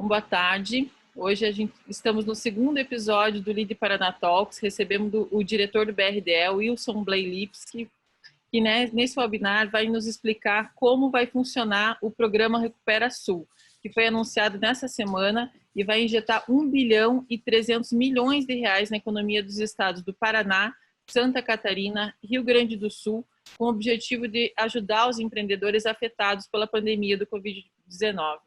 boa tarde. Hoje estamos no segundo episódio do Lead Paraná Talks. Recebemos o diretor do BRDE, Wilson Bleilipski, que nesse webinar vai nos explicar como vai funcionar o programa Recupera Sul, que foi anunciado nessa semana e vai injetar 1 bilhão e 300 milhões de reais na economia dos estados do Paraná, Santa Catarina, Rio Grande do Sul, com o objetivo de ajudar os empreendedores afetados pela pandemia do Covid-19.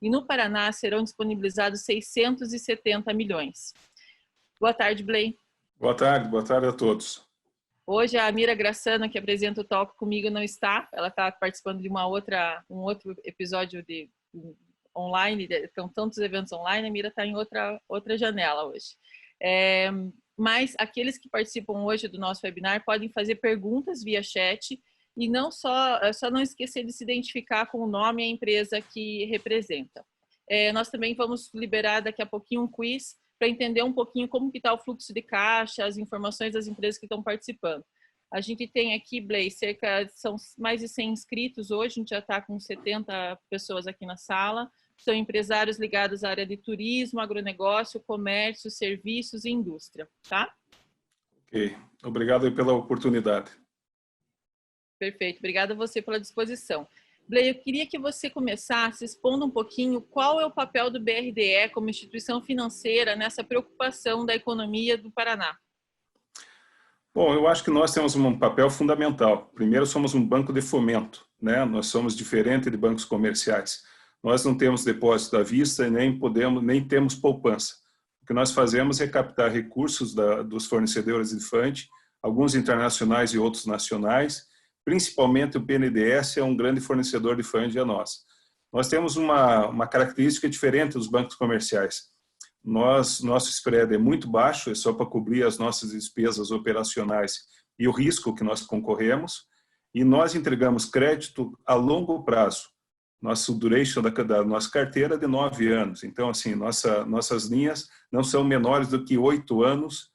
E no Paraná serão disponibilizados 670 milhões. Boa tarde, Blei. Boa tarde a todos. Hoje a Amira Graçano, que apresenta o Talk comigo, não está. Ela está participando de um outro episódio online, então tantos eventos online, a Amira está em outra janela hoje. Mas aqueles que participam hoje do nosso webinar podem fazer perguntas via chat e só não esquecer de se identificar com o nome e a empresa que representa. Nós também vamos liberar daqui a pouquinho um quiz para entender um pouquinho como que está o fluxo de caixa, as informações das empresas que estão participando. A gente tem aqui, Blei, são mais de 100 inscritos hoje, a gente já está com 70 pessoas aqui na sala, são empresários ligados à área de turismo, agronegócio, comércio, serviços e indústria, tá? Ok, obrigado pela oportunidade. Perfeito, obrigada a você pela disposição. Blei, eu queria que você começasse expondo um pouquinho qual é o papel do BRDE como instituição financeira nessa preocupação da economia do Paraná. Bom, eu acho que nós temos um papel fundamental. Primeiro, somos um banco de fomento, né? Nós somos diferente de bancos comerciais. Nós não temos depósito à vista e nem temos poupança. O que nós fazemos é captar recursos dos fornecedores de funding, alguns internacionais e outros nacionais. Principalmente o BNDES é um grande fornecedor de funding a nós. Nós temos uma característica diferente dos bancos comerciais. Nosso spread é muito baixo, é só para cobrir as nossas despesas operacionais e o risco que nós concorremos, e nós entregamos crédito a longo prazo. Nosso duration da nossa carteira é de 9 anos, então assim, nossas linhas não são menores do que 8 anos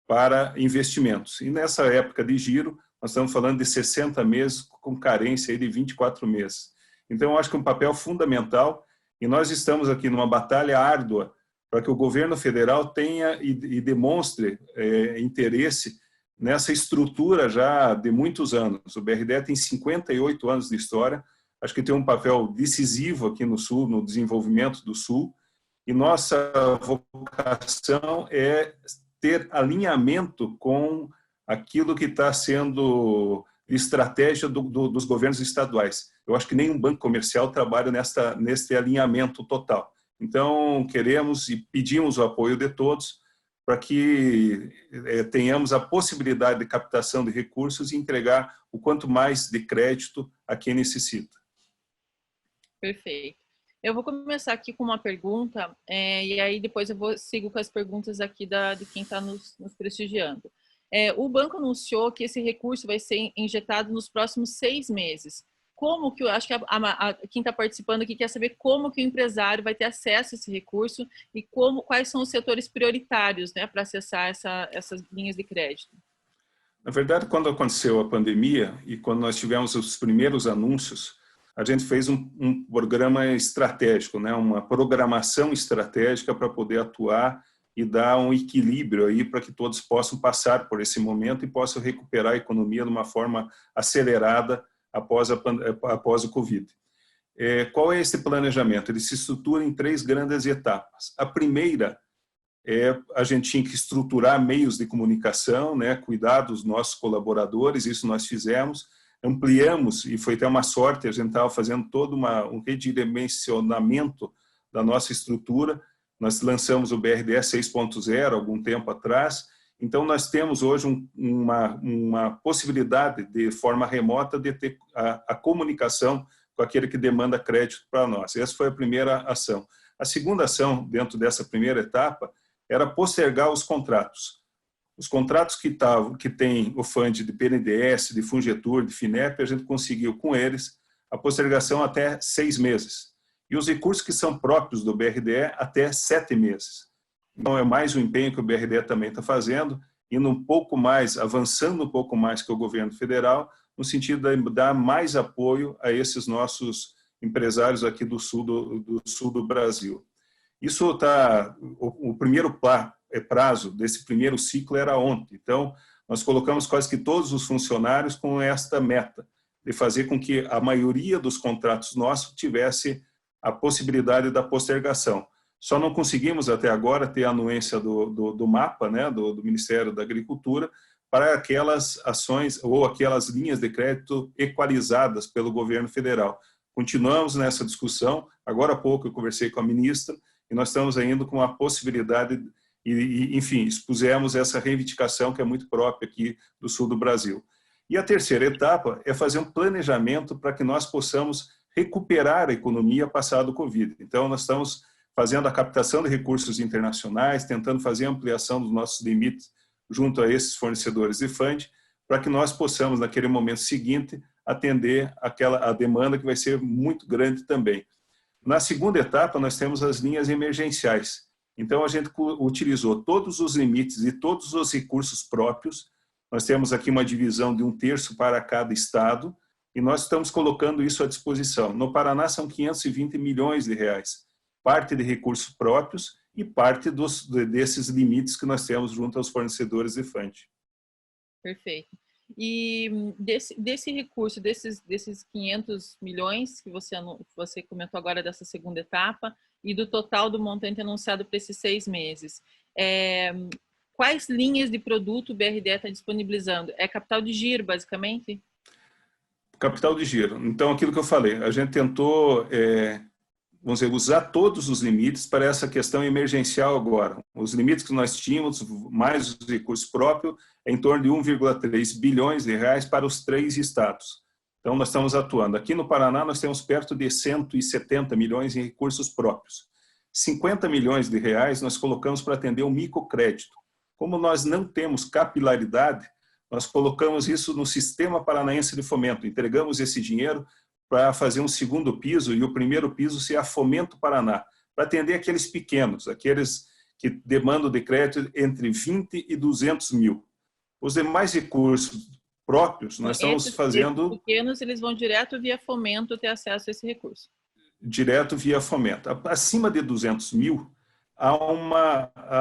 para investimentos. E nessa época de giro, nós estamos falando de 60 meses com carência aí de 24 meses. Então, eu acho que é um papel fundamental e nós estamos aqui numa batalha árdua para que o governo federal tenha e demonstre interesse nessa estrutura já de muitos anos. O BRDE tem 58 anos de história, acho que tem um papel decisivo aqui no Sul, no desenvolvimento do Sul, e nossa vocação é ter alinhamento com aquilo que está sendo estratégia dos governos estaduais. Eu acho que nenhum banco comercial trabalha nesse alinhamento total. Então, queremos e pedimos o apoio de todos para que tenhamos a possibilidade de captação de recursos e entregar o quanto mais de crédito a quem necessita. Perfeito. Eu vou começar aqui com uma pergunta e aí depois eu sigo com as perguntas aqui de quem está nos prestigiando. O banco anunciou que esse recurso vai ser injetado nos próximos 6 meses. Como que, eu acho que quem está participando aqui quer saber como que o empresário vai ter acesso a esse recurso e quais são os setores prioritários, né, para acessar essas linhas de crédito. Na verdade, quando aconteceu a pandemia e quando nós tivemos os primeiros anúncios, a gente fez um programa estratégico, né, uma programação estratégica para poder atuar e dar um equilíbrio aí para que todos possam passar por esse momento e possam recuperar a economia de uma forma acelerada após o Covid. Qual é esse planejamento? Ele se estrutura em 3 grandes etapas. A primeira a gente tinha que estruturar meios de comunicação, né, cuidar dos nossos colaboradores, isso nós fizemos, ampliamos, e foi até uma sorte, a gente estava fazendo todo um redimensionamento da nossa estrutura. Nós lançamos o BRDE 6.0 algum tempo atrás, então nós temos hoje uma possibilidade de forma remota de ter a comunicação com aquele que demanda crédito para nós. Essa foi a primeira ação. A segunda ação, dentro dessa primeira etapa, era postergar os contratos. Os contratos que tem o FUND de BNDES, de Fungetur, de FINEP, a gente conseguiu com eles a postergação até 6 meses. E os recursos que são próprios do BRDE até 7 meses. Então, é mais um empenho que o BRDE também está fazendo, indo um pouco mais, avançando um pouco mais que o governo federal, no sentido de dar mais apoio a esses nossos empresários aqui do sul do Brasil. Isso está, o primeiro prazo desse primeiro ciclo era ontem. Então, nós colocamos quase que todos os funcionários com esta meta, de fazer com que a maioria dos contratos nossos tivesse a possibilidade da postergação. Só não conseguimos até agora ter a anuência do MAPA, né, do Ministério da Agricultura, para aquelas ações ou aquelas linhas de crédito equalizadas pelo governo federal. Continuamos nessa discussão. Agora há pouco eu conversei com a ministra e nós estamos ainda com a possibilidade enfim, expusemos essa reivindicação que é muito própria aqui do sul do Brasil. E a terceira etapa é fazer um planejamento para que nós possamos recuperar a economia passada o Covid. Então, nós estamos fazendo a captação de recursos internacionais, tentando fazer a ampliação dos nossos limites junto a esses fornecedores de funding, para que nós possamos, naquele momento seguinte, atender a demanda que vai ser muito grande também. Na segunda etapa, nós temos as linhas emergenciais. Então, a gente utilizou todos os limites e todos os recursos próprios. Nós temos aqui uma divisão de 1/3 para cada estado e nós estamos colocando isso à disposição. No Paraná, são 520 milhões de reais, parte de recursos próprios e parte desses limites que nós temos junto aos fornecedores de funding. Perfeito. E desse recurso, desses 500 milhões que você comentou agora dessa segunda etapa e do total do montante anunciado para esses 6 meses, quais linhas de produto o BRDE está disponibilizando? É capital de giro, basicamente? Capital de giro. Então, aquilo que eu falei, a gente tentou, vamos dizer, usar todos os limites para essa questão emergencial agora. Os limites que nós tínhamos, mais os recursos próprios, é em torno de 1,3 bilhões de reais para os 3 estados. Então, nós estamos atuando. Aqui no Paraná, nós temos perto de 170 milhões em recursos próprios. 50 milhões de reais nós colocamos para atender o microcrédito. Como nós não temos capilaridade, nós colocamos isso no Sistema Paranaense de Fomento. Entregamos esse dinheiro para fazer um segundo piso e o primeiro piso ser a Fomento Paraná, para atender aqueles pequenos, aqueles que demandam de crédito entre 20 e 200 mil. Os demais recursos próprios, nós estamos fazendo... Os pequenos, eles vão direto via Fomento ter acesso a esse recurso. Direto via Fomento. Acima de 200 mil, há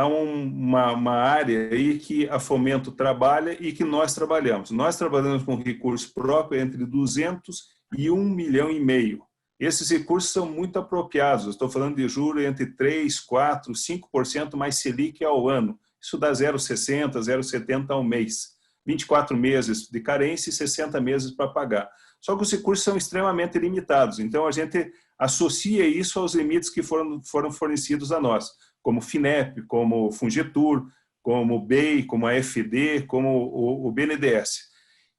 uma área aí que a Fomento trabalha e que nós trabalhamos. Nós trabalhamos com recurso próprio entre 200 e 1,5 milhão. Esses recursos são muito apropriados. Estou falando de juros entre 3, 4, 5% mais Selic ao ano. Isso dá 0,60, 0,70 ao mês. 24 meses de carência e 60 meses para pagar. Só que os recursos são extremamente limitados. Então, a gente associa isso aos limites que foram fornecidos a nós, como FINEP, como Fungetur, como o BEI, como a FD, como o BNDES.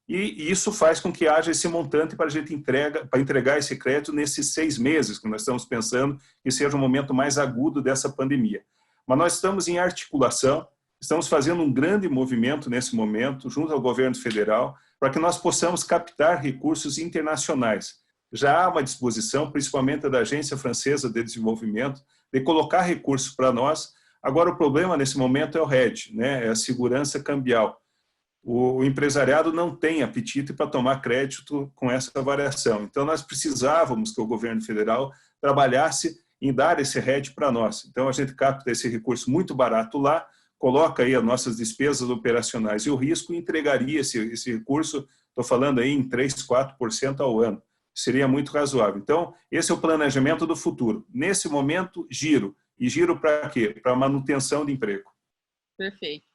E isso faz com que haja esse montante para a gente entregar esse crédito nesses 6 meses, que nós estamos pensando que seja o momento mais agudo dessa pandemia. Mas nós estamos em articulação, estamos fazendo um grande movimento nesse momento, junto ao governo federal, para que nós possamos captar recursos internacionais. Já há uma disposição, principalmente da Agência Francesa de Desenvolvimento, de colocar recursos para nós. Agora, o problema nesse momento é o hedge, né? É a segurança cambial. O empresariado não tem apetite para tomar crédito com essa variação. Então, nós precisávamos que o governo federal trabalhasse em dar esse hedge para nós. Então, a gente capta esse recurso muito barato lá, coloca aí as nossas despesas operacionais e o risco e entregaria esse recurso, estou falando aí em 3, 4% ao ano. Seria muito razoável. Então, esse é o planejamento do futuro. Nesse momento, giro. E giro para quê? Para manutenção de emprego. Perfeito.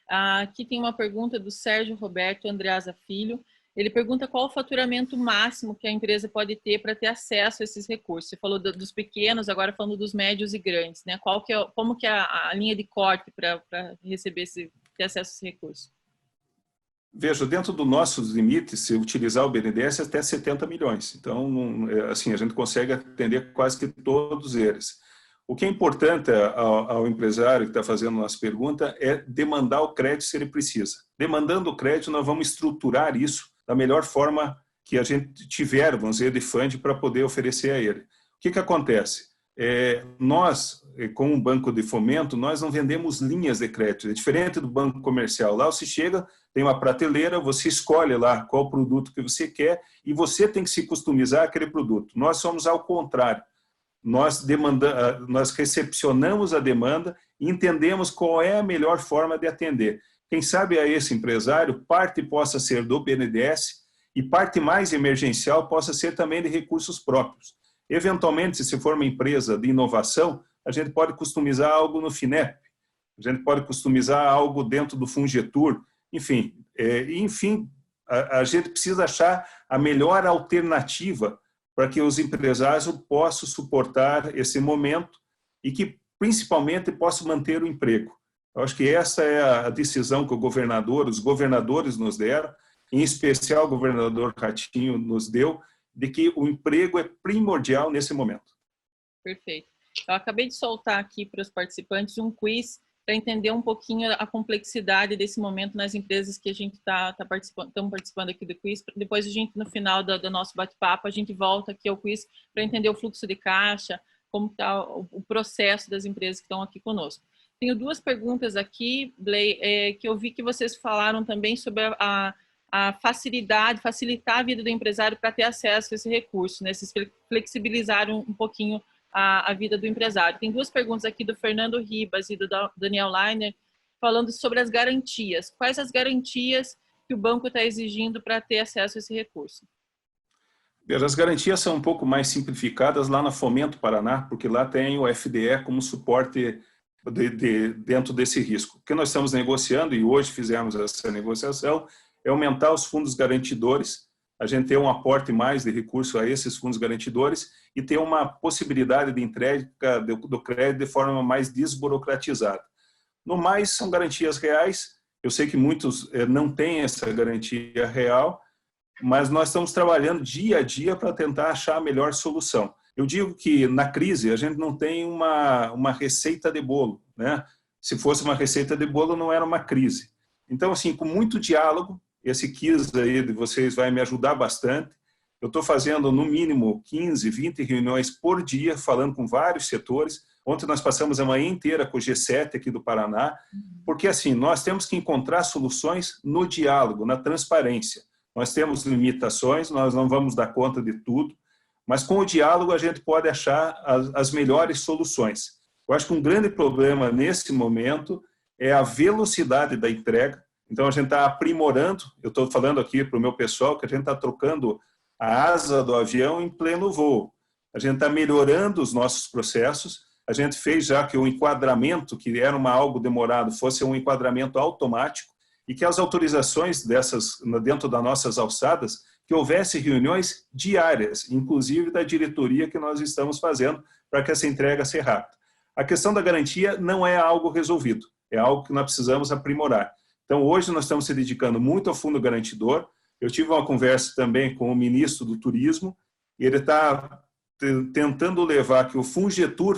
Aqui tem uma pergunta do Sérgio Roberto Andreasa Filho. Ele pergunta qual o faturamento máximo que a empresa pode ter para ter acesso a esses recursos. Você falou dos pequenos, agora falando dos médios e grandes, né? Como que é a linha de corte para receber ter acesso a esse recurso? Veja, dentro dos nossos limites, se utilizar o BNDES, até 70 milhões. Então, assim, a gente consegue atender quase que todos eles. O que é importante ao empresário que está fazendo nossa pergunta é demandar o crédito se ele precisa. Demandando o crédito, nós vamos estruturar isso da melhor forma que a gente tiver, vamos dizer, de funding para poder oferecer a ele. O que acontece? Nós, com um banco de fomento, nós não vendemos linhas de crédito. É diferente do banco comercial. Lá você chega, tem uma prateleira, você escolhe lá qual produto que você quer e você tem que se customizar aquele produto. Nós somos ao contrário. nós recepcionamos a demanda e entendemos qual é a melhor forma de atender. Quem sabe a esse empresário, parte possa ser do BNDES e parte mais emergencial possa ser também de recursos próprios. Eventualmente, se for uma empresa de inovação, a gente pode customizar algo no FINEP, a gente pode customizar algo dentro do Fungetur, enfim, a gente precisa achar a melhor alternativa para que os empresários possam suportar esse momento e que, principalmente, possam manter o emprego. Eu acho que essa é a decisão que os governadores nos deram, em especial o governador Ratinho nos deu, de que o emprego é primordial nesse momento. Perfeito. Eu acabei de soltar aqui para os participantes um quiz para entender um pouquinho a complexidade desse momento nas empresas que a gente estamos participando aqui do quiz. Depois a gente, no final do nosso bate-papo, a gente volta aqui ao quiz para entender o fluxo de caixa, como está o processo das empresas que estão aqui conosco. Tenho duas perguntas aqui, Blay, que eu vi que vocês falaram também sobre a facilitar a vida do empresário para ter acesso a esse recurso, né? Vocês flexibilizaram um pouquinho a vida do empresário. Tem duas perguntas aqui do Fernando Ribas e do Daniel Leiner, falando sobre as garantias. Quais as garantias que o banco está exigindo para ter acesso a esse recurso? As garantias são um pouco mais simplificadas lá na Fomento Paraná, porque lá tem o FDE como suporte dentro desse risco. O que nós estamos negociando, e hoje fizemos essa negociação, é aumentar os fundos garantidores, a gente ter um aporte mais de recurso a esses fundos garantidores e ter uma possibilidade de entrega do crédito de forma mais desburocratizada. No mais, são garantias reais. Eu sei que muitos não têm essa garantia real, mas nós estamos trabalhando dia a dia para tentar achar a melhor solução. Eu digo que na crise a gente não tem uma receita de bolo, né? Se fosse uma receita de bolo, não era uma crise. Então, assim, com muito diálogo, esse quiz aí de vocês vai me ajudar bastante. Eu estou fazendo, no mínimo, 15, 20 reuniões por dia, falando com vários setores. Ontem nós passamos a manhã inteira com o G7 aqui do Paraná, porque, assim, nós temos que encontrar soluções no diálogo, na transparência. Nós temos limitações, nós não vamos dar conta de tudo, mas com o diálogo a gente pode achar as melhores soluções. Eu acho que um grande problema nesse momento é a velocidade da entrega. Então, a gente está aprimorando, eu estou falando aqui para o meu pessoal, que a gente está trocando a asa do avião em pleno voo. A gente está melhorando os nossos processos, a gente fez já que o enquadramento, que era algo demorado, fosse um enquadramento automático e que as autorizações dentro das nossas alçadas, que houvesse reuniões diárias, inclusive da diretoria que nós estamos fazendo para que essa entrega seja rápida. A questão da garantia não é algo resolvido, é algo que nós precisamos aprimorar. Então, hoje nós estamos se dedicando muito ao fundo garantidor. Eu tive uma conversa também com o ministro do Turismo e ele está tentando levar que o Fungetur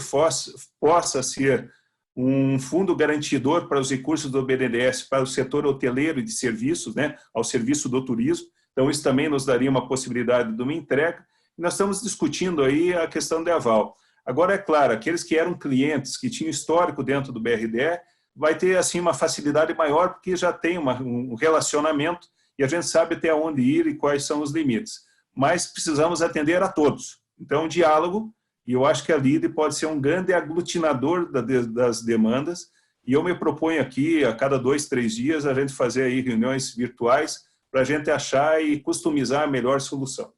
possa ser um fundo garantidor para os recursos do BNDES, para o setor hoteleiro e de serviços, né, ao serviço do turismo. Então, isso também nos daria uma possibilidade de uma entrega. E nós estamos discutindo aí a questão de aval. Agora, é claro, aqueles que eram clientes, que tinham histórico dentro do BRDE, vai ter assim uma facilidade maior, porque já tem um relacionamento e a gente sabe até onde ir e quais são os limites. Mas precisamos atender a todos. Então, diálogo, e eu acho que a LIDE pode ser um grande aglutinador das demandas, e eu me proponho aqui, a cada 2, 3 dias, a gente fazer aí reuniões virtuais para a gente achar e customizar a melhor solução.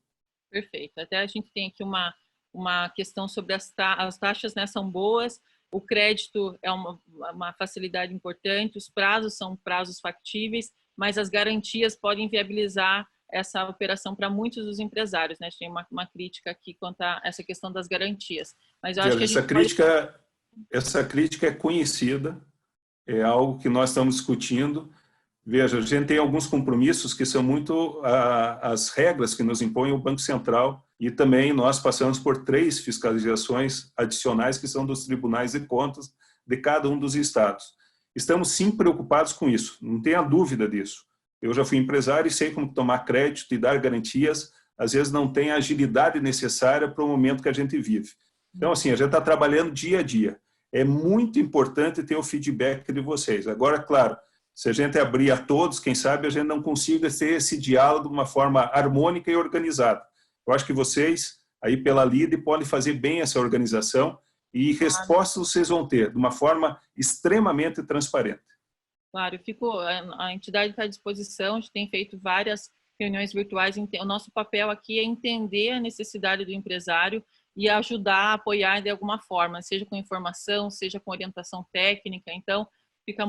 Perfeito. Até a gente tem aqui uma questão sobre as taxas, né, são boas, o crédito é uma facilidade importante, os prazos são prazos factíveis, mas as garantias podem viabilizar essa operação para muitos dos empresários, né? Tem uma crítica aqui quanto a essa questão das garantias. Mas eu acho que essa crítica é conhecida, é algo que nós estamos discutindo. Veja, a gente tem alguns compromissos que são muito as regras que nos impõe o Banco Central e também nós passamos por 3 fiscalizações adicionais que são dos tribunais de contas de cada um dos estados. Estamos sim preocupados com isso, não tenha dúvida disso. Eu já fui empresário e sei como tomar crédito e dar garantias, às vezes não tem a agilidade necessária para o momento que a gente vive. Então, assim, a gente está trabalhando dia a dia. É muito importante ter o feedback de vocês. Agora, claro, se a gente abrir a todos, quem sabe a gente não consiga ter esse diálogo de uma forma harmônica e organizada. Eu acho que vocês aí pela LIDE podem fazer bem essa organização e respostas vocês vão ter de uma forma extremamente transparente. Claro, a entidade está à disposição, a gente tem feito várias reuniões virtuais. O nosso papel aqui é entender a necessidade do empresário e ajudar, apoiar de alguma forma, seja com informação, seja com orientação técnica. Então, fico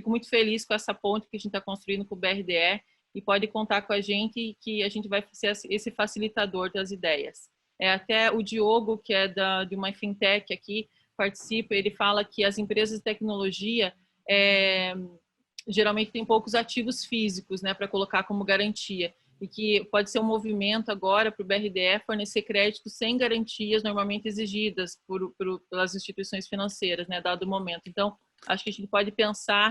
muito feliz com essa ponte que a gente está construindo com o BRDE e pode contar com a gente que a gente vai ser esse facilitador das ideias. Até o Diogo, que é de uma fintech aqui, participa, ele fala que as empresas de tecnologia geralmente têm poucos ativos físicos, né, para colocar como garantia, e que pode ser um movimento agora para o BRDE fornecer crédito sem garantias normalmente exigidas pelas instituições financeiras, né, dado o momento. Então, acho que a gente pode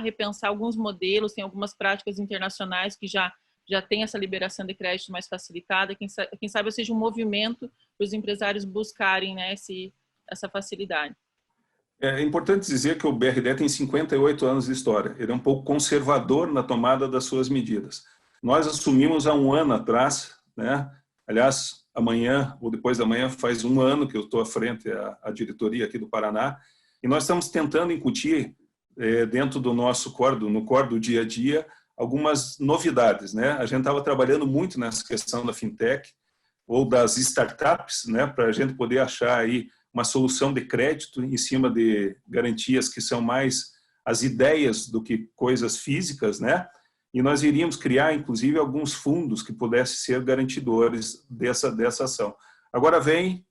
repensar alguns modelos, tem algumas práticas internacionais que já tem essa liberação de crédito mais facilitada, quem sabe seja um movimento para os empresários buscarem, né, essa facilidade. É importante dizer que o BRDE tem 58 anos de história. Ele é um pouco conservador na tomada das suas medidas. Nós assumimos há um ano atrás, né? Aliás, amanhã ou depois da manhã faz um ano que eu estou à frente à diretoria aqui do Paraná, e nós estamos tentando incutir dentro do nosso no core do dia a dia, algumas novidades, né? A gente estava trabalhando muito nessa questão da fintech ou das startups, né? Para a gente poder achar aí uma solução de crédito em cima de garantias que são mais as ideias do que coisas físicas, né? E nós iríamos criar, inclusive, alguns fundos que pudessem ser garantidores dessa ação. Agora vem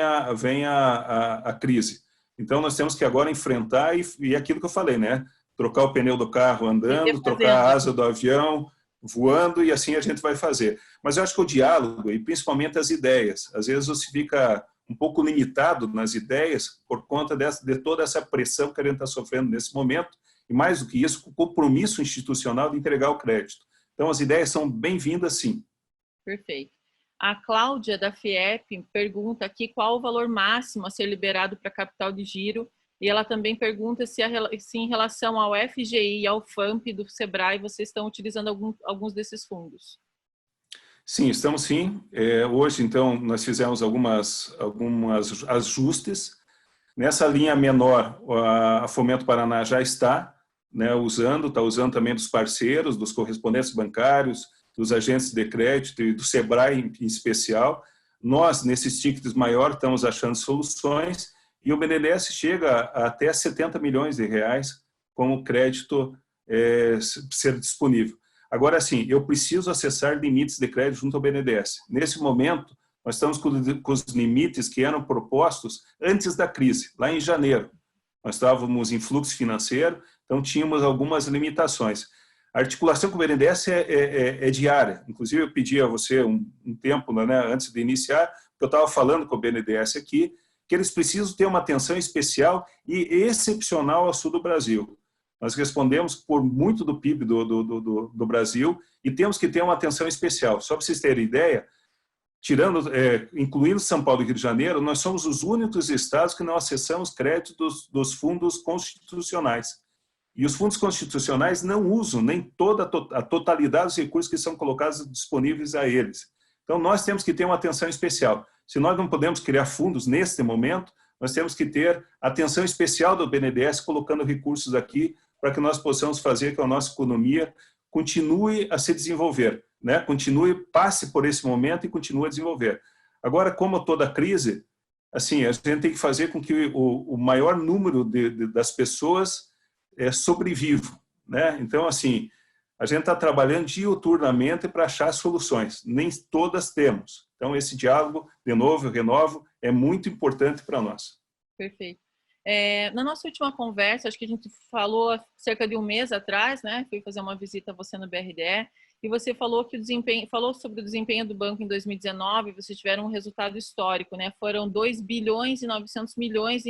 a crise. Então, nós temos que agora enfrentar, e aquilo que eu falei, né? Trocar o pneu do carro andando, trocar a asa do avião voando, e assim a gente vai fazer. Mas eu acho que o diálogo, e principalmente as ideias, às vezes você fica um pouco limitado nas ideias por conta de toda essa pressão que a gente está sofrendo nesse momento, e mais do que isso, o compromisso institucional de entregar o crédito. Então, as ideias são bem-vindas, sim. Perfeito. A Cláudia, da FIEP, pergunta aqui qual o valor máximo a ser liberado para capital de giro, e ela também pergunta se em relação ao FGI e ao FAMP do Sebrae, vocês estão utilizando alguns desses fundos. Sim, estamos sim. Hoje, então, nós fizemos algumas ajustes. Nessa linha menor, a Fomento Paraná já está, né, está usando também dos parceiros, dos correspondentes bancários, dos agentes de crédito e do Sebrae em especial. Nós, nesses tickets maiores, estamos achando soluções e o BNDES chega a até 70 milhões de reais como crédito ser disponível. Agora, sim, eu preciso acessar limites de crédito junto ao BNDES. Nesse momento, nós estamos com os limites que eram propostos antes da crise, lá em janeiro. Nós estávamos em fluxo financeiro, então tínhamos algumas limitações. A articulação com o BNDES é diária. Inclusive, eu pedi a você um tempo, né, antes de iniciar, porque eu estava falando com o BNDES aqui, que eles precisam ter uma atenção especial e excepcional ao sul do Brasil. Nós respondemos por muito do PIB do Brasil e temos que ter uma atenção especial. Só para vocês terem ideia, incluindo São Paulo e Rio de Janeiro, nós somos os únicos estados que não acessamos crédito dos fundos constitucionais. E os fundos constitucionais não usam nem toda a totalidade dos recursos que são colocados disponíveis a eles. Então, nós temos que ter uma atenção especial. Se nós não podemos criar fundos neste momento, nós temos que ter atenção especial do BNDES colocando recursos aqui para que nós possamos fazer que a nossa economia continue a se desenvolver, né? Passe por esse momento e continue a desenvolver. Agora, como toda crise, assim, a gente tem que fazer com que o maior número das pessoas sobrevivam, né? Então, assim, a gente está trabalhando diuturnamente para achar soluções. Nem todas temos. Então, esse diálogo, de novo, eu renovo, é muito importante para nós. Perfeito. Na nossa última conversa, acho que a gente falou cerca de um mês atrás, né? Fui fazer uma visita a você no BRDE, e você falou sobre o desempenho do banco em 2019, vocês tiveram um resultado histórico, né? Foram 2 bilhões e 900 milhões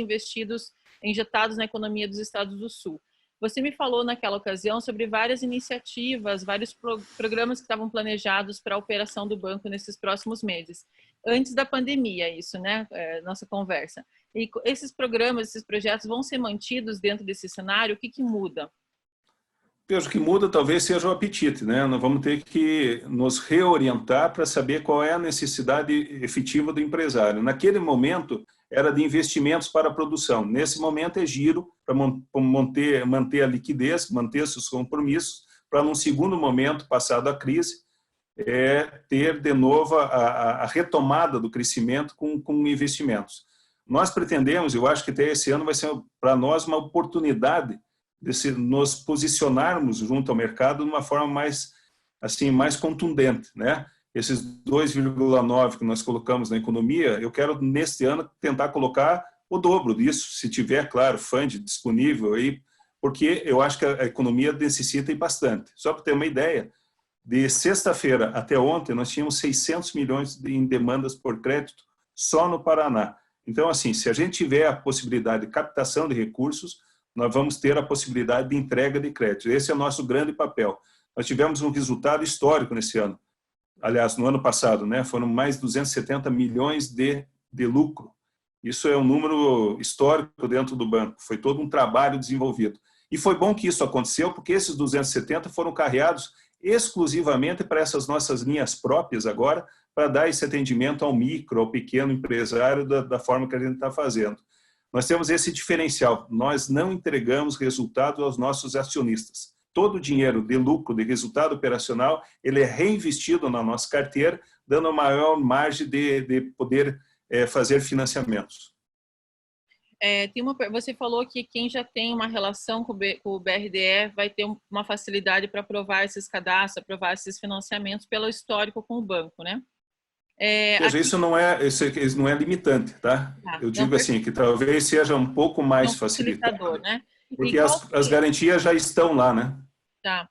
injetados na economia dos estados do Sul. Você me falou naquela ocasião sobre várias iniciativas, vários programas que estavam planejados para a operação do banco nesses próximos meses. Antes da pandemia, isso, né? Nossa conversa. E esses programas, esses projetos vão ser mantidos dentro desse cenário? O que muda? Veja, o que muda talvez seja o apetite, né? Nós vamos ter que nos reorientar para saber qual é a necessidade efetiva do empresário. Naquele momento, era de investimentos para a produção. Nesse momento, é giro para manter a liquidez, manter seus compromissos, para, num segundo momento, passado a crise, ter de novo a retomada do crescimento com investimentos. Nós pretendemos, eu acho que até esse ano vai ser para nós uma oportunidade de nos posicionarmos junto ao mercado de uma forma mais, assim, mais contundente, né? Esses 2,9 que nós colocamos na economia, eu quero neste ano tentar colocar o dobro disso, se tiver, claro, fund disponível aí, porque eu acho que a economia necessita e bastante. Só para ter uma ideia, de sexta-feira até ontem, nós tínhamos 600 milhões em demandas por crédito só no Paraná. Então, assim, se a gente tiver a possibilidade de captação de recursos, nós vamos ter a possibilidade de entrega de crédito. Esse é o nosso grande papel. Nós tivemos um resultado histórico nesse ano. Aliás, no ano passado, né, foram mais de 270 milhões de lucro. Isso é um número histórico dentro do banco. Foi todo um trabalho desenvolvido. E foi bom que isso aconteceu, porque esses 270 foram carreados exclusivamente para essas nossas linhas próprias agora, para dar esse atendimento ao micro, ao pequeno empresário da forma que a gente está fazendo. Nós temos esse diferencial, nós não entregamos resultado aos nossos acionistas. Todo o dinheiro de lucro, de resultado operacional, ele é reinvestido na nossa carteira, dando a maior margem de poder fazer financiamentos. Você falou que quem já tem uma relação com o BRDE vai ter uma facilidade para aprovar esses cadastros, aprovar esses financiamentos pelo histórico com o banco, né? Veja, isso não é limitante, tá? Eu digo assim, que talvez seja um pouco mais facilitador, né? Porque as garantias já estão lá, né? Tá.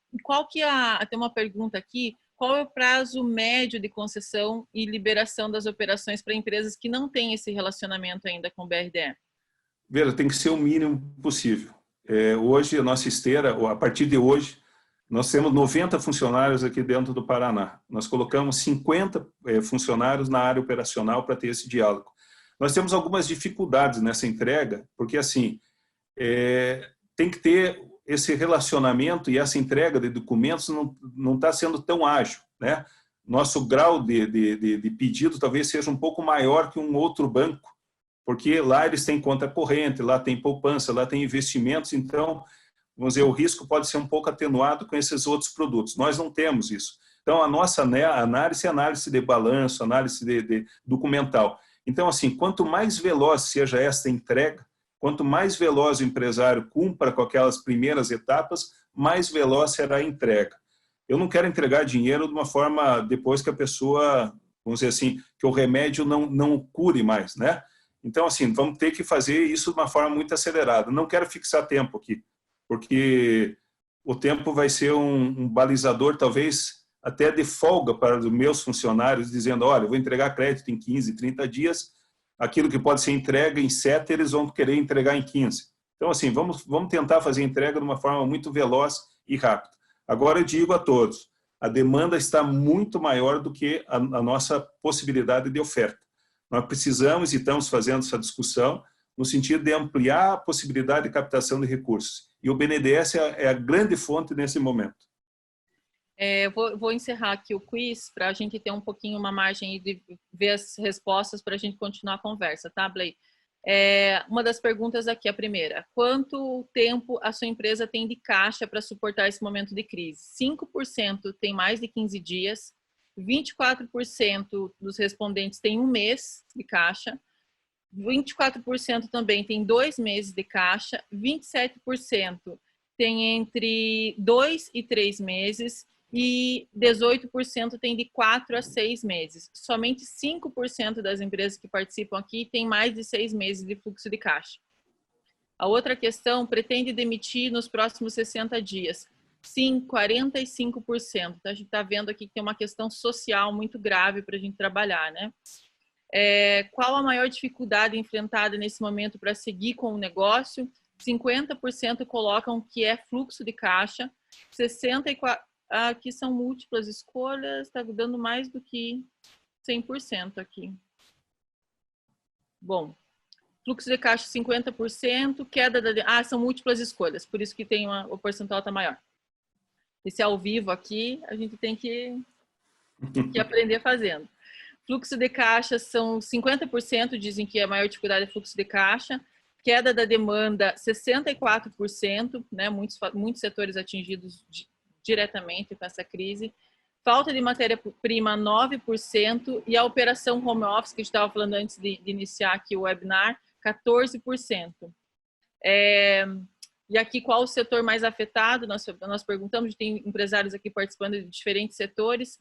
Tem uma pergunta aqui, qual é o prazo médio de concessão e liberação das operações para empresas que não têm esse relacionamento ainda com o BRDE? Veja, tem que ser o mínimo possível. Hoje, a nossa esteira, a partir de hoje, nós temos 90 funcionários aqui dentro do Paraná. Nós colocamos 50 funcionários na área operacional para ter esse diálogo. Nós temos algumas dificuldades nessa entrega, porque assim, tem que ter esse relacionamento e essa entrega de documentos não está sendo tão ágil, né? Nosso grau de pedido talvez seja um pouco maior que um outro banco, porque lá eles têm conta corrente, lá tem poupança, lá tem investimentos, então, vamos dizer, o risco pode ser um pouco atenuado com esses outros produtos. Nós não temos isso. Então, a nossa análise é análise de balanço, análise de documental. Então, assim, quanto mais veloz seja esta entrega, quanto mais veloz o empresário cumpra com aquelas primeiras etapas, mais veloz será a entrega. Eu não quero entregar dinheiro de uma forma depois que a pessoa, vamos dizer assim, que o remédio não cure mais, né? Então, assim, vamos ter que fazer isso de uma forma muito acelerada. Não quero fixar tempo aqui, porque o tempo vai ser um balizador, talvez até de folga para os meus funcionários, dizendo, olha, eu vou entregar crédito em 15, 30 dias, aquilo que pode ser entregue em 7, eles vão querer entregar em 15. Então, assim, vamos tentar fazer a entrega de uma forma muito veloz e rápida. Agora, eu digo a todos, a demanda está muito maior do que a nossa possibilidade de oferta. Nós precisamos e estamos fazendo essa discussão no sentido de ampliar a possibilidade de captação de recursos. E o BNDES é a grande fonte nesse momento. Vou encerrar aqui o quiz para a gente ter um pouquinho uma margem de ver as respostas para a gente continuar a conversa, tá, Blay? Uma das perguntas aqui, a primeira. Quanto tempo a sua empresa tem de caixa para suportar esse momento de crise? 5% tem mais de 15 dias, 24% dos respondentes têm 1 mês de caixa, 24% também tem 2 meses de caixa, 27% tem entre 2 e 3 meses e 18% tem de 4 a 6 meses. Somente 5% das empresas que participam aqui tem mais de 6 meses de fluxo de caixa. A outra questão, pretende demitir nos próximos 60 dias. Sim, 45%. A gente está vendo aqui que tem uma questão social muito grave para a gente trabalhar, né? Qual a maior dificuldade enfrentada nesse momento para seguir com o negócio? 50% colocam que é fluxo de caixa, 64% aqui são múltiplas escolhas, está dando mais do que 100% aqui. Bom, fluxo de caixa 50%, queda da... são múltiplas escolhas, por isso que tem o percentual está maior. Esse ao vivo aqui, a gente tem que aprender fazendo. Fluxo de caixa são 50%, dizem que a maior dificuldade é fluxo de caixa. Queda da demanda, 64%, né? Muitos setores atingidos diretamente com essa crise. Falta de matéria-prima, 9%. E a operação home office, que a gente estava falando antes de iniciar aqui o webinar, 14%. E aqui, qual o setor mais afetado? Nós perguntamos, tem empresários aqui participando de diferentes setores.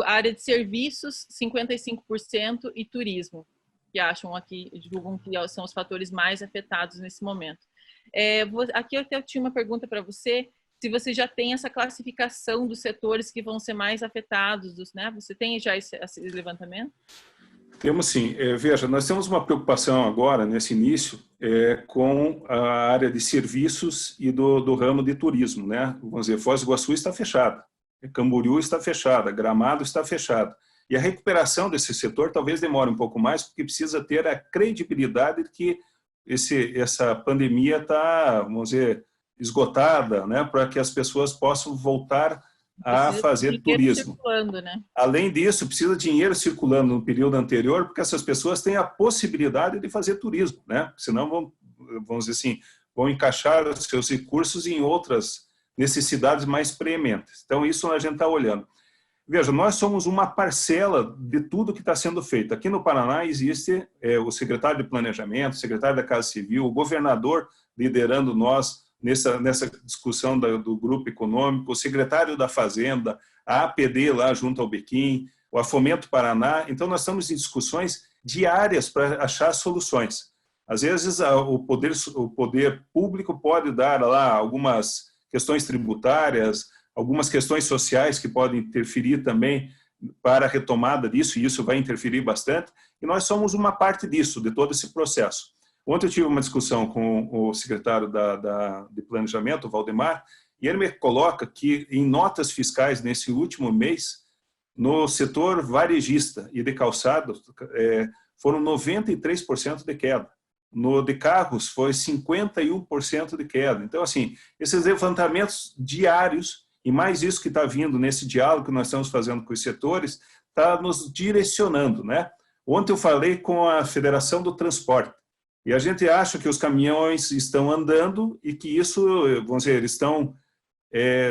A área de serviços, 55%, e turismo, que acham aqui, divulgam que são os fatores mais afetados nesse momento. Aqui eu tinha uma pergunta para você, se você já tem essa classificação dos setores que vão ser mais afetados, né? Você tem já esse levantamento? Temos sim. Veja, nós temos uma preocupação agora, nesse início, com a área de serviços e do ramo de turismo, né? Vamos dizer, Foz do Iguaçu está fechada, Camboriú está fechada, Gramado está fechado. E a recuperação desse setor talvez demore um pouco mais, porque precisa ter a credibilidade de que essa pandemia está, vamos dizer, esgotada, né, para que as pessoas possam voltar a fazer turismo. Né? Além disso, precisa de dinheiro circulando no período anterior, porque essas pessoas têm a possibilidade de fazer turismo, né? Senão vamos dizer assim, vão encaixar os seus recursos em outras necessidades mais preementes. Então, isso a gente está olhando. Veja, nós somos uma parcela de tudo que está sendo feito. Aqui no Paraná existe o secretário de Planejamento, o secretário da Casa Civil, o governador liderando nós nessa discussão do grupo econômico, o secretário da Fazenda, a APD lá junto ao Bequim, a Fomento Paraná. Então, nós estamos em discussões diárias para achar soluções. Às vezes, o poder público pode dar lá algumas questões tributárias, algumas questões sociais que podem interferir também para a retomada disso, e isso vai interferir bastante, e nós somos uma parte disso, de todo esse processo. Ontem eu tive uma discussão com o secretário de Planejamento, o Valdemar, e ele me coloca que em notas fiscais nesse último mês, no setor varejista e de calçados, foram 93% de queda. No de carros foi 51% de queda. Então, assim, esses levantamentos diários, e mais isso que está vindo nesse diálogo que nós estamos fazendo com os setores, está nos direcionando, né? Ontem eu falei com a Federação do Transporte, e a gente acha que os caminhões estão andando e que isso, vamos dizer, eles estão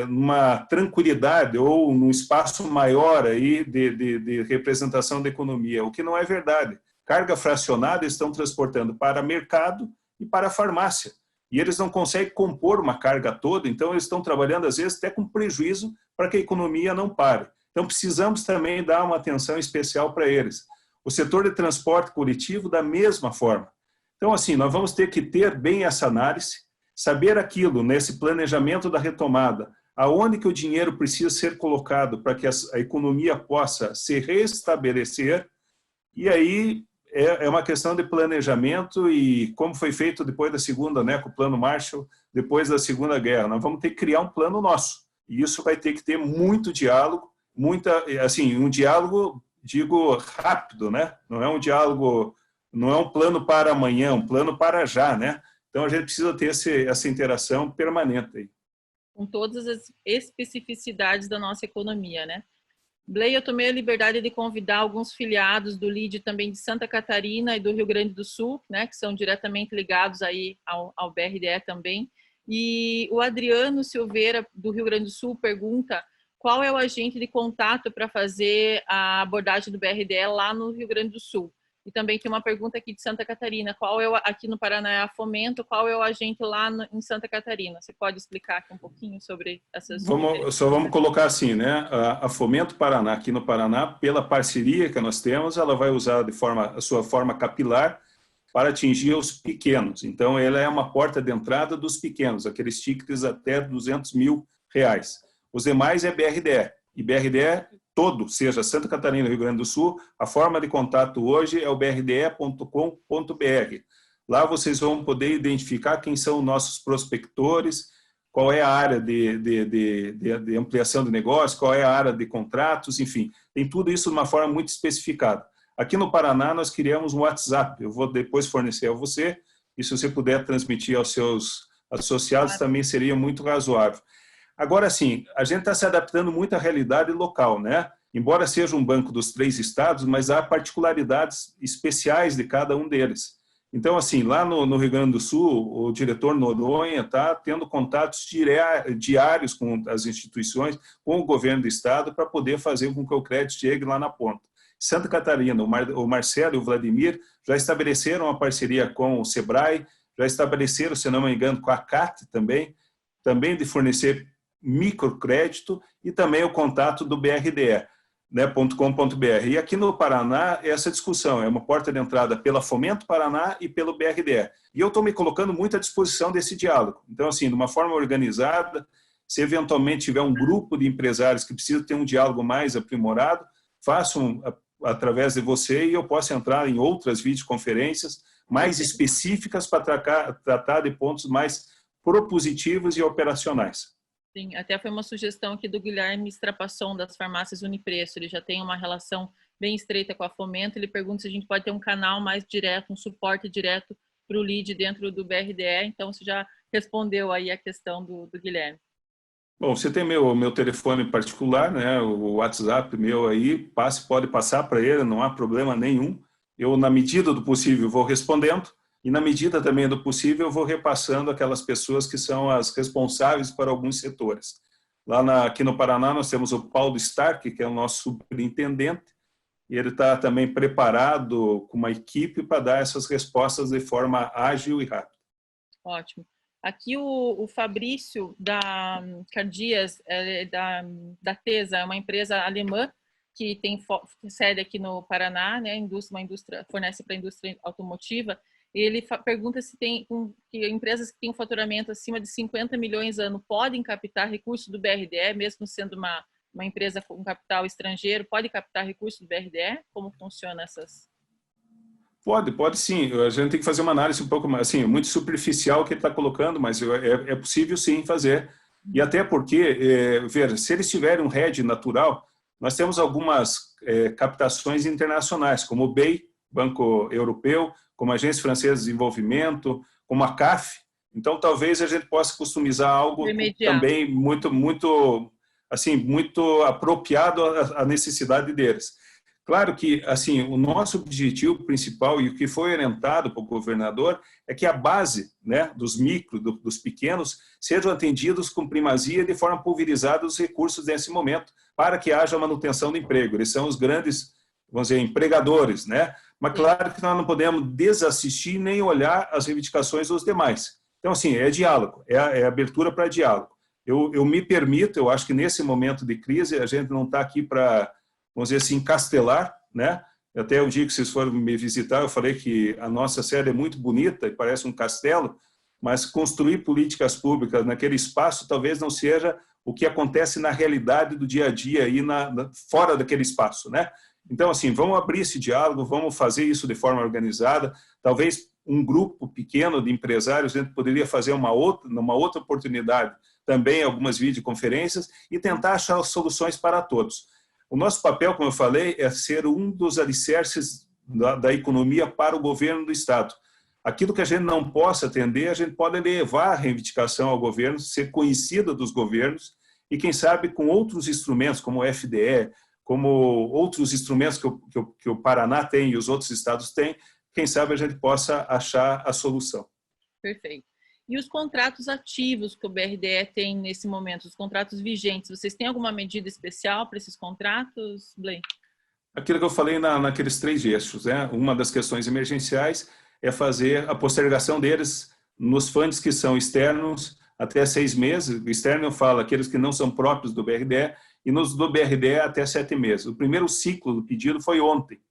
numa tranquilidade ou num espaço maior aí de representação da economia, o que não é verdade. Carga fracionada estão transportando para mercado e para a farmácia. E eles não conseguem compor uma carga toda, então eles estão trabalhando, às vezes, até com prejuízo para que a economia não pare. Então, precisamos também dar uma atenção especial para eles. O setor de transporte coletivo, da mesma forma. Então, assim, nós vamos ter que ter bem essa análise, saber aquilo, nesse planejamento da retomada, aonde que o dinheiro precisa ser colocado para que a economia possa se restabelecer, e aí é uma questão de planejamento e como foi feito depois da segunda, né, com o Plano Marshall, depois da Segunda Guerra. Nós vamos ter que criar um plano nosso, e isso vai ter que ter muito diálogo, um diálogo, digo, rápido, né? Não é um diálogo, não é um plano para amanhã, é um plano para já, né? Então, a gente precisa ter essa interação permanente aí. Com todas as especificidades da nossa economia, né? Blay, eu tomei a liberdade de convidar alguns filiados do LID também de Santa Catarina e do Rio Grande do Sul, né, que são diretamente ligados aí ao BRDE também. E o Adriano Silveira, do Rio Grande do Sul, pergunta qual é o agente de contato para fazer a abordagem do BRDE lá no Rio Grande do Sul. E também tem uma pergunta aqui de Santa Catarina, aqui no Paraná é a Fomento, qual é o agente lá em Santa Catarina? Você pode explicar aqui um pouquinho sobre essas... Vamos colocar assim, né? A Fomento Paraná, aqui no Paraná, pela parceria que nós temos, ela vai usar a sua forma capilar para atingir os pequenos. Então, ela é uma porta de entrada dos pequenos, aqueles tickets até R$200 mil. Os demais é BRDE. E BRDE todo, seja Santa Catarina e Rio Grande do Sul, a forma de contato hoje é o brde.com.br. Lá vocês vão poder identificar quem são nossos prospectores, qual é a área de ampliação de negócio, qual é a área de contratos, enfim, tem tudo isso de uma forma muito especificada. Aqui no Paraná nós criamos um WhatsApp, eu vou depois fornecer a você, e se você puder transmitir aos seus associados também seria muito razoável. Agora, sim, a gente está se adaptando muito à realidade local, né? Embora seja um banco dos 3 estados, mas há particularidades especiais de cada um deles. Então, assim, lá no Rio Grande do Sul, o diretor Noronha está tendo contatos diários com as instituições, com o governo do estado, para poder fazer com que o crédito chegue lá na ponta. Santa Catarina, o Marcelo e o Vladimir já estabeleceram uma parceria com o Sebrae, já estabeleceram, se não me engano, com a CAT também de fornecer microcrédito e também o contato do BRDE. Né, .com.br. E aqui no Paraná, essa discussão é uma porta de entrada pela Fomento Paraná e pelo BRDE. E eu estou me colocando muito à disposição desse diálogo. Então, assim, de uma forma organizada, se eventualmente tiver um grupo de empresários que precisa ter um diálogo mais aprimorado, façam através de você e eu posso entrar em outras videoconferências mais específicas para tratar de pontos mais propositivos e operacionais. Sim, até foi uma sugestão aqui do Guilherme Strapasson, das farmácias Unipreço. Ele já tem uma relação bem estreita com a Fomento. Ele pergunta se a gente pode ter um canal mais direto, um suporte direto para o lead dentro do BRDE. Então, você já respondeu aí a questão do Guilherme. Bom, você tem meu telefone particular, né? O WhatsApp meu aí, pode passar para ele, não há problema nenhum. Eu, na medida do possível, vou respondendo. E, na medida também do possível, eu vou repassando aquelas pessoas que são as responsáveis por alguns setores. Aqui no Paraná, nós temos o Paulo Stark, que é o nosso superintendente, e ele está também preparado com uma equipe para dar essas respostas de forma ágil e rápida. Ótimo. Aqui o Fabrício da Cardias, da TESA, é uma empresa alemã que tem sede aqui no Paraná, né? Uma indústria, fornece para a indústria automotiva. Ele pergunta se tem que empresas que têm um faturamento acima de 50 milhões ano podem captar recursos do BRDE, mesmo sendo uma empresa com capital estrangeiro, pode captar recursos do BRDE? Como funciona essas? Pode sim. A gente tem que fazer uma análise um pouco mais, assim, muito superficial que ele está colocando, mas é possível sim fazer. E até porque, veja, se eles tiverem um hedge natural, nós temos algumas captações internacionais, como o BEI, Banco Europeu, como a Agência Francesa de Desenvolvimento, como a CAF. Então, talvez a gente possa customizar algo também muito apropriado à necessidade deles. Claro que, assim, o nosso objetivo principal e o que foi orientado para o governador é que a base, né, dos micro, dos pequenos, sejam atendidos com primazia de forma pulverizada os recursos nesse momento, para que haja manutenção do emprego. Eles são os grandes, vamos dizer, empregadores, né? Mas claro que nós não podemos desassistir nem olhar as reivindicações dos demais. Então, assim, é diálogo, é abertura para diálogo. Eu me permito, eu acho que nesse momento de crise, a gente não está aqui para, vamos dizer assim, castelar, né? Até o dia que vocês foram me visitar, eu falei que a nossa sede é muito bonita e parece um castelo, mas construir políticas públicas naquele espaço talvez não seja o que acontece na realidade do dia a dia aí fora daquele espaço, né? Então, assim, vamos abrir esse diálogo, vamos fazer isso de forma organizada. Talvez um grupo pequeno de empresários, a gente poderia fazer numa outra oportunidade também algumas videoconferências e tentar achar soluções para todos. O nosso papel, como eu falei, é ser um dos alicerces da economia para o governo do Estado. Aquilo que a gente não possa atender, a gente pode levar a reivindicação ao governo, ser conhecida dos governos e, quem sabe, com outros instrumentos, como o FDE, como outros instrumentos que o Paraná tem e os outros estados têm, quem sabe a gente possa achar a solução. Perfeito. E os contratos ativos que o BRDE tem nesse momento, os contratos vigentes, vocês têm alguma medida especial para esses contratos, Blay? Aquilo que eu falei naqueles 3 eixos, né? Uma das questões emergenciais é fazer a postergação deles nos fundos que são externos até 6 meses. O externo eu falo aqueles que não são próprios do BRDE, e nos do BRDE até 7 meses. O primeiro ciclo do pedido foi ontem.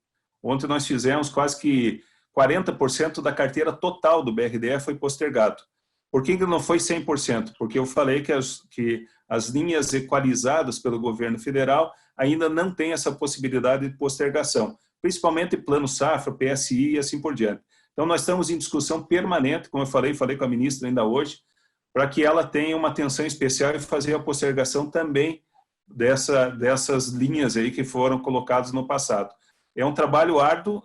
Ontem nós fizemos quase que 40% da carteira total do BRDE foi postergado. Por que não foi 100%? Porque eu falei que as linhas equalizadas pelo governo federal ainda não têm essa possibilidade de postergação, principalmente Plano Safra, PSI e assim por diante. Então, nós estamos em discussão permanente, como eu falei com a ministra ainda hoje, para que ela tenha uma atenção especial e fazer a postergação também dessas linhas aí que foram colocadas no passado. É um trabalho árduo,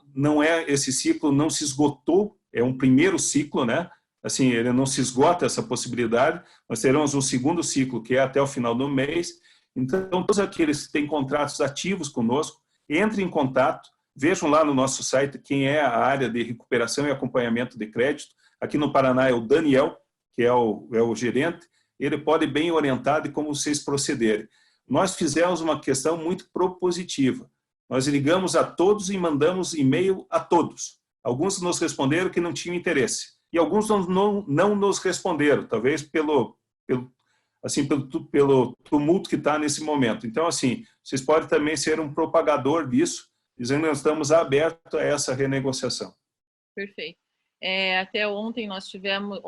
esse ciclo não se esgotou, é um primeiro ciclo, né? assim, ele não se esgota essa possibilidade. Nós teremos um segundo ciclo, que é até o final do mês. Então, todos aqueles que têm contratos ativos conosco, entrem em contato, vejam lá no nosso site quem é a área de recuperação e acompanhamento de crédito. Aqui no Paraná é o Daniel, que é o gerente. Ele pode bem orientar de como vocês procederem. Nós fizemos uma questão muito propositiva. Nós ligamos a todos e mandamos e-mail a todos. Alguns nos responderam que não tinham interesse. E alguns não nos responderam, talvez pelo tumulto que está nesse momento. Então, assim, vocês podem também ser um propagador disso, dizendo que nós estamos abertos a essa renegociação. Perfeito. Até ontem nós tivemos,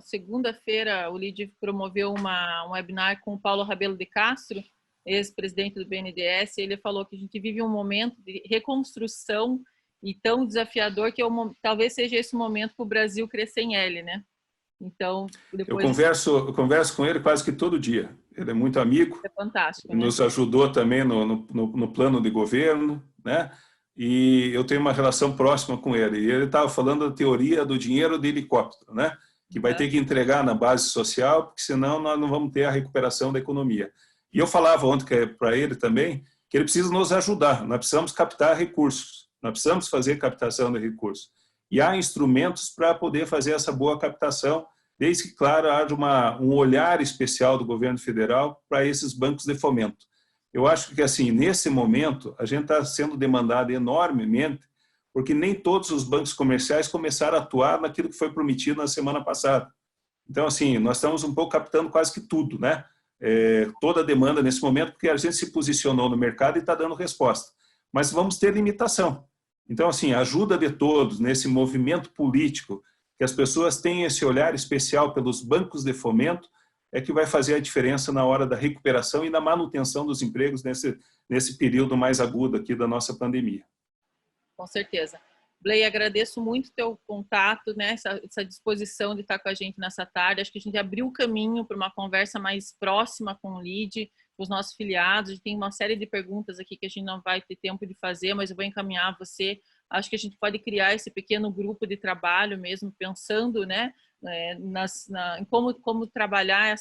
segunda-feira, o LIDE promoveu um webinar com o Paulo Rabelo de Castro, ex-presidente do BNDES. Ele falou que a gente vive um momento de reconstrução e tão desafiador que talvez seja esse momento para o Brasil crescer em L, né? Então, depois... Eu converso com ele quase que todo dia. Ele é muito amigo. É fantástico, né? Nos ajudou também no plano de governo, né? E eu tenho uma relação próxima com ele. E ele estava falando da teoria do dinheiro de helicóptero, né? Que vai ter que entregar na base social, porque senão nós não vamos ter a recuperação da economia. E eu falava ontem para ele também que ele precisa nos ajudar. Nós precisamos captar recursos. Nós precisamos fazer captação de recursos. E há instrumentos para poder fazer essa boa captação, desde que, claro, haja um olhar especial do governo federal para esses bancos de fomento. Eu acho que, assim, nesse momento, a gente está sendo demandado enormemente, porque nem todos os bancos comerciais começaram a atuar naquilo que foi prometido na semana passada. Então, assim, nós estamos um pouco captando quase que tudo, né? Toda a demanda nesse momento, porque a gente se posicionou no mercado e está dando resposta. Mas vamos ter limitação. Então, assim, a ajuda de todos nesse movimento político, que as pessoas tenham esse olhar especial pelos bancos de fomento, é que vai fazer a diferença na hora da recuperação e da manutenção dos empregos nesse período mais agudo aqui da nossa pandemia. Com certeza. Blei, agradeço muito o teu contato, né? Essa disposição de estar com a gente nessa tarde. Acho que a gente abriu o caminho para uma conversa mais próxima com o LIDE, com os nossos filiados. A gente tem uma série de perguntas aqui que a gente não vai ter tempo de fazer, mas eu vou encaminhar você. Acho que a gente pode criar esse pequeno grupo de trabalho mesmo, pensando, né, em como trabalhar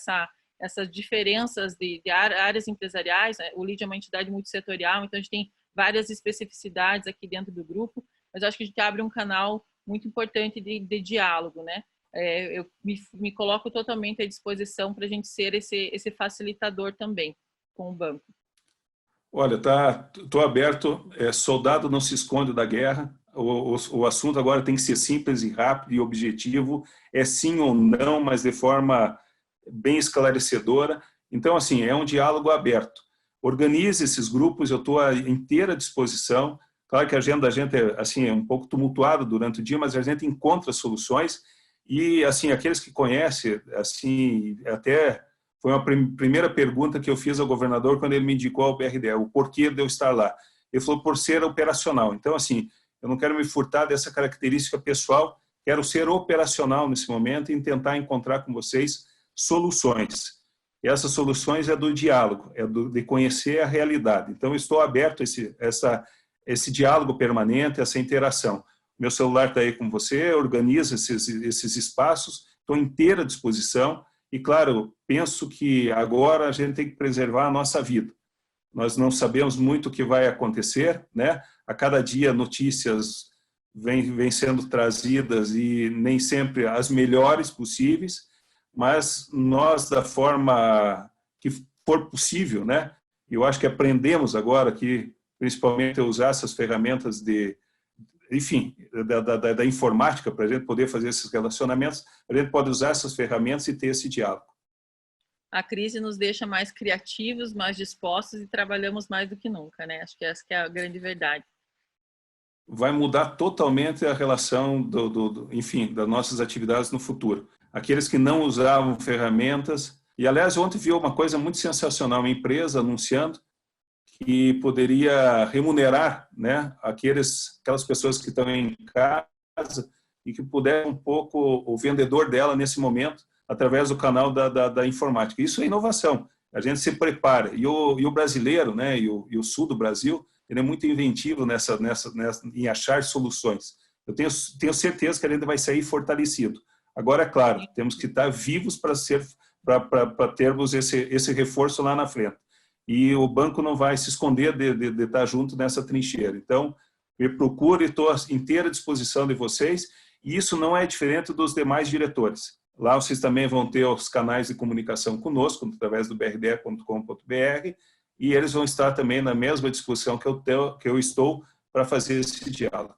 essas diferenças de áreas empresariais. O LIDE é uma entidade multissetorial, então a gente tem várias especificidades aqui dentro do grupo, mas acho que a gente abre um canal muito importante de diálogo, né? Eu me coloco totalmente à disposição para a gente ser esse facilitador também com o banco. Olha, estou aberto. Soldado não se esconde da guerra. O assunto agora tem que ser simples e rápido e objetivo. É sim ou não, mas de forma bem esclarecedora. Então, assim, é um diálogo aberto. Organize esses grupos, eu estou à inteira disposição. Claro que a agenda da gente é um pouco tumultuada durante o dia, mas a gente encontra soluções. E, assim, aqueles que conhecem, assim, até foi uma primeira pergunta que eu fiz ao governador quando ele me indicou ao BRDE, o porquê de eu estar lá. Ele falou, por ser operacional. Então, assim, eu não quero me furtar dessa característica pessoal, quero ser operacional nesse momento e tentar encontrar com vocês soluções. E essas soluções é do diálogo, de conhecer a realidade. Então, estou aberto a esse diálogo permanente, essa interação. Meu celular está aí com você, organiza esses espaços, estou inteira à disposição. E, claro, penso que agora a gente tem que preservar a nossa vida. Nós não sabemos muito o que vai acontecer, né? A cada dia notícias vêm sendo trazidas e nem sempre as melhores possíveis, mas nós, da forma que for possível, né? Eu acho que aprendemos agora que, principalmente, a usar essas ferramentas da informática para a gente poder fazer esses relacionamentos, a gente pode usar essas ferramentas e ter esse diálogo. A crise nos deixa mais criativos, mais dispostos e trabalhamos mais do que nunca, né? Acho que essa que é a grande verdade. Vai mudar totalmente a relação das nossas atividades no futuro. Aqueles que não usavam ferramentas, e aliás, ontem vi uma coisa muito sensacional, uma empresa anunciando que poderia remunerar, né, aquelas pessoas que estão em casa e que puder um pouco o vendedor dela nesse momento através do canal da informática. Isso é inovação. A gente se prepara. E o brasileiro, né, e o sul do Brasil, ele é muito inventivo em achar soluções. Eu tenho certeza que a gente vai sair fortalecido. Agora, é claro, temos que estar vivos para termos esse reforço lá na frente. E o banco não vai se esconder de estar junto nessa trincheira. Então, me procure, estou à inteira disposição de vocês, e isso não é diferente dos demais diretores. Lá vocês também vão ter os canais de comunicação conosco, através do brde.com.br, e eles vão estar também na mesma disposição que eu estou para fazer esse diálogo.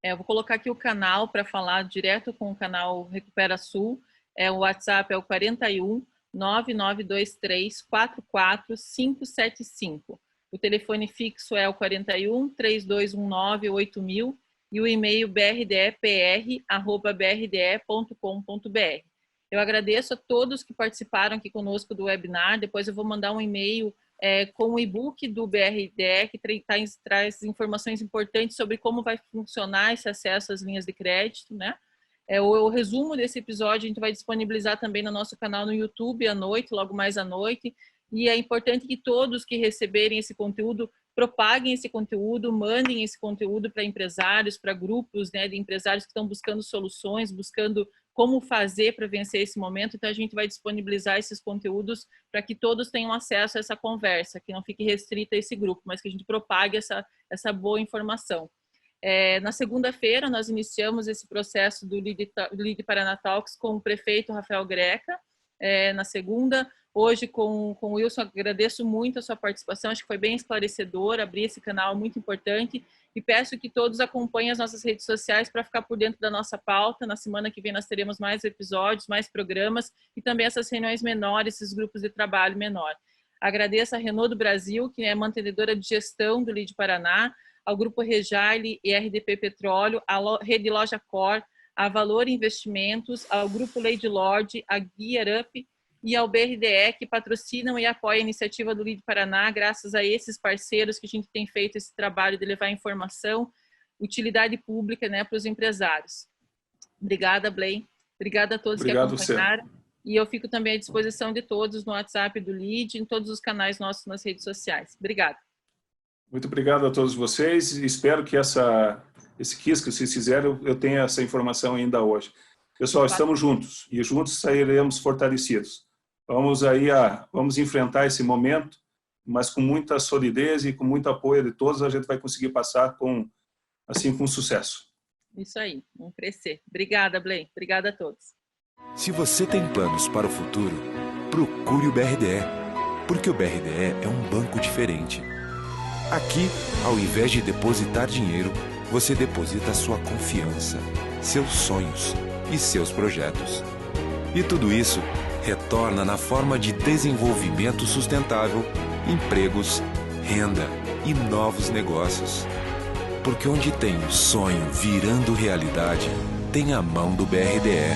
Eu vou colocar aqui o canal para falar direto com o canal Recupera Sul. O WhatsApp é o 41 9923 44575. O telefone fixo é o 41 3219 8000 e o e-mail brdepr@brde.com.br. Eu agradeço a todos que participaram aqui conosco do webinar. Depois eu vou mandar um e-mail com o e-book do BRDE, que traz informações importantes sobre como vai funcionar esse acesso às linhas de crédito, né? O resumo desse episódio a gente vai disponibilizar também no nosso canal no YouTube à noite, logo mais à noite. E é importante que todos que receberem esse conteúdo propaguem esse conteúdo, mandem esse conteúdo para empresários, para grupos, né, de empresários que estão buscando soluções, buscando como fazer para vencer esse momento. Então, a gente vai disponibilizar esses conteúdos para que todos tenham acesso a essa conversa, que não fique restrita a esse grupo, mas que a gente propague essa boa informação. Na segunda-feira, nós iniciamos esse processo do Lead Paraná Talks com o prefeito Rafael Greca. Na segunda, hoje com o Wilson, agradeço muito a sua participação, acho que foi bem esclarecedor, abrir esse canal muito importante, e peço que todos acompanhem as nossas redes sociais para ficar por dentro da nossa pauta. Na semana que vem nós teremos mais episódios, mais programas, e também essas reuniões menores, esses grupos de trabalho menor. Agradeço a Renault do Brasil, que é mantenedora de gestão do Lead Paraná, ao Grupo Rejaile e RDP Petróleo, à Rede Loja Cor, a Valor Investimentos, ao Grupo Lady Lord, a Gear Up e ao BRDE, que patrocinam e apoiam a iniciativa do Lead Paraná. Graças a esses parceiros que a gente tem feito esse trabalho de levar informação, utilidade pública, né, para os empresários. Obrigada, Blay. Obrigada a todos que acompanharam. E eu fico também à disposição de todos no WhatsApp do Lead, em todos os canais nossos nas redes sociais. Obrigada. Muito obrigado a todos vocês. Espero que esse quiz que vocês fizeram, eu tenha essa informação ainda hoje. Pessoal, estamos juntos e juntos sairemos fortalecidos. Vamos enfrentar esse momento, mas com muita solidez e com muito apoio de todos, a gente vai conseguir passar com sucesso. Isso aí, vamos crescer. Obrigada, Blay. Obrigada a todos. Se você tem planos para o futuro, procure o BRDE, porque o BRDE é um banco diferente. Aqui, ao invés de depositar dinheiro, você deposita sua confiança, seus sonhos e seus projetos. E tudo isso retorna na forma de desenvolvimento sustentável, empregos, renda e novos negócios. Porque onde tem um sonho virando realidade, tem a mão do BRDE.